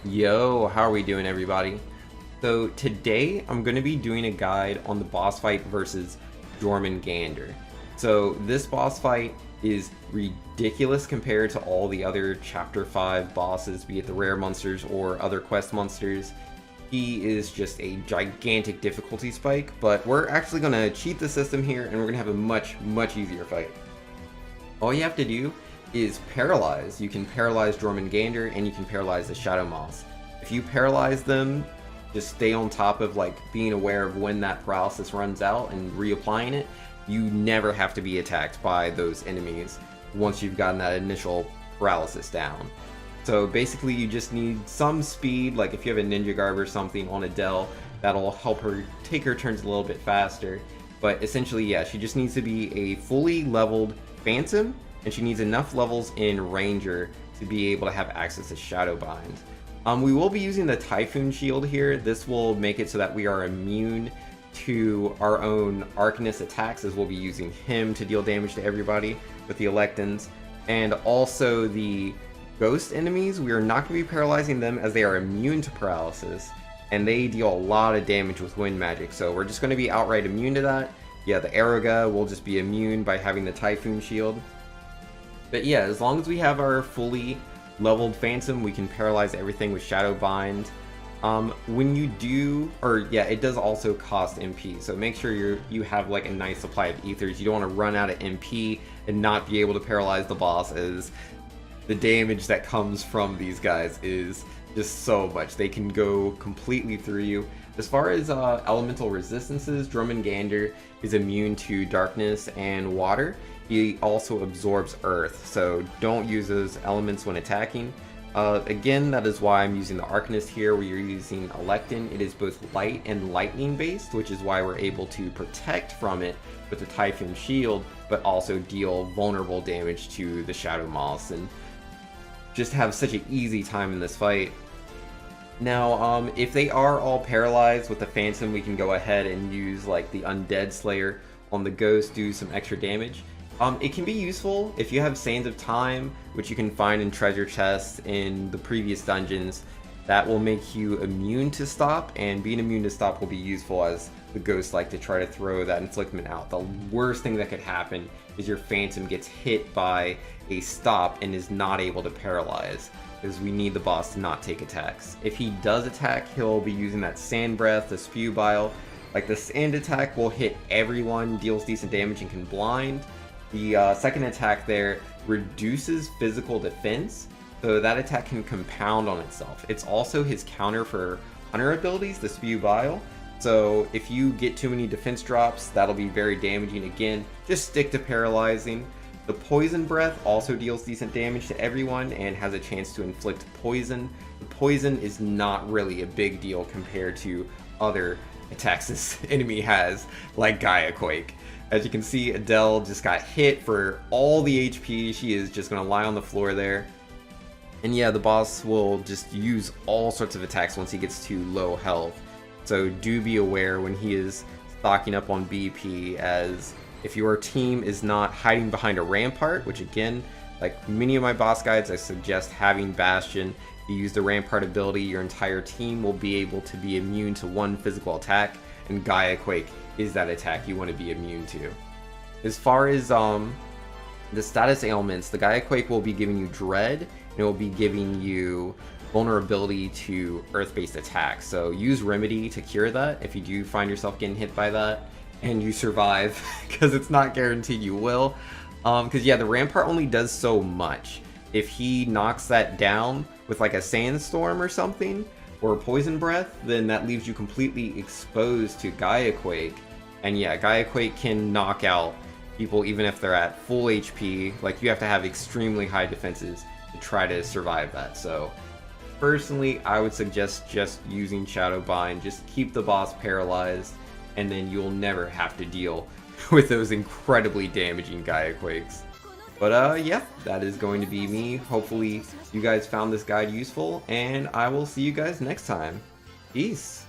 Yo, how are we doing, everybody? So today I'm going to be doing a guide on the boss fight versus Jormungandr. So this boss fight is ridiculous compared to all the other Chapter 5 bosses, be it the rare monsters or other quest monsters. He is just a gigantic difficulty spike, but we're actually going to cheat the system here and we're going to have a much easier fight. All you have to do is paralyze. You can paralyze Jormungandr and you can paralyze the Shadow Moss. If you paralyze them, just stay on top of being aware of when that paralysis runs out and reapplying it. You never have to be attacked by those enemies once you've gotten that initial paralysis down. So basically you just need some speed, like if you have a Ninja Garb or something on Adele, that'll help her take her turns a little bit faster. But essentially, yeah, she just needs to be a fully leveled Phantom, and she needs enough levels in Ranger to be able to have access to Shadowbind. We will be using the Typhoon Shield here. This will make it so that we are immune to our own Arcanist attacks, as we'll be using him to deal damage to everybody with the Electans. And also the Ghost enemies, we are not going to be paralyzing them as they are immune to paralysis, and they deal a lot of damage with wind magic, so we're just going to be outright immune to that. Yeah, the Aeroga will just be immune by having the Typhoon Shield. But yeah, as long as we have our fully leveled Phantom, we can paralyze everything with Shadowbind. When you do, it does also cost MP, so make sure you have a nice supply of ethers. You don't want to run out of MP and not be able to paralyze the boss, as the damage that comes from these guys is just so much. They can go completely through you. As far as elemental resistances, Jormungandr is immune to darkness and water. He also absorbs earth, so don't use those elements when attacking. Again, that is why I'm using the Arcanist here, where you're using Electin. It is both light and lightning based, which is why we're able to protect from it with the Typhoon Shield, but also deal vulnerable damage to the Shadow Moss and just have such an easy time in this fight. Now, if they are all paralyzed with the Phantom, we can go ahead and use the Undead Slayer on the Ghost, do some extra damage. It can be useful if you have Sands of Time, which you can find in treasure chests in the previous dungeons. That will make you immune to stop, and being immune to stop will be useful as the Ghosts like to try to throw that inflictment out. The worst thing that could happen is your Phantom gets hit by a stop and is not able to paralyze, because we need the boss to not take attacks. If he does attack, he'll be using that Sand Breath, the Spew Bile. The Sand attack will hit everyone, deals decent damage, and can blind. The second attack there reduces physical defense, so that attack can compound on itself. It's also his counter for Hunter abilities, the Spew Bile. So if you get too many defense drops, that'll be very damaging. Again, just stick to paralyzing. The Poison Breath also deals decent damage to everyone and has a chance to inflict poison. The poison is not really a big deal compared to other attacks this enemy has, like Gaia Quake. As you can see, Adele just got hit for all the HP. She is just going to lie on the floor there. And yeah, the boss will just use all sorts of attacks once he gets to low health. So do be aware when he is stocking up on BP, as if your team is not hiding behind a rampart, which again, like many of my boss guides, I suggest having Bastion. If you use the rampart ability, your entire team will be able to be immune to one physical attack, and Gaia Quake is that attack you want to be immune to. As far as the status ailments, the Gaia Quake will be giving you Dread, and it will be giving you vulnerability to earth-based attacks. So use Remedy to cure that if you do find yourself getting hit by that and you survive, because it's not guaranteed you will. Because yeah, the Rampart only does so much. If he knocks that down with a Sandstorm or something, or a Poison Breath, then that leaves you completely exposed to Gaia Quake. And yeah, Gaia Quake can knock out people even if they're at full HP. You have to have extremely high defenses to try to survive that. So personally, I would suggest just using Shadowbind. Just keep the boss paralyzed, and then you'll never have to deal with those incredibly damaging Gaia Quakes. But yeah, that is going to be me. Hopefully you guys found this guide useful, and I will see you guys next time. Peace!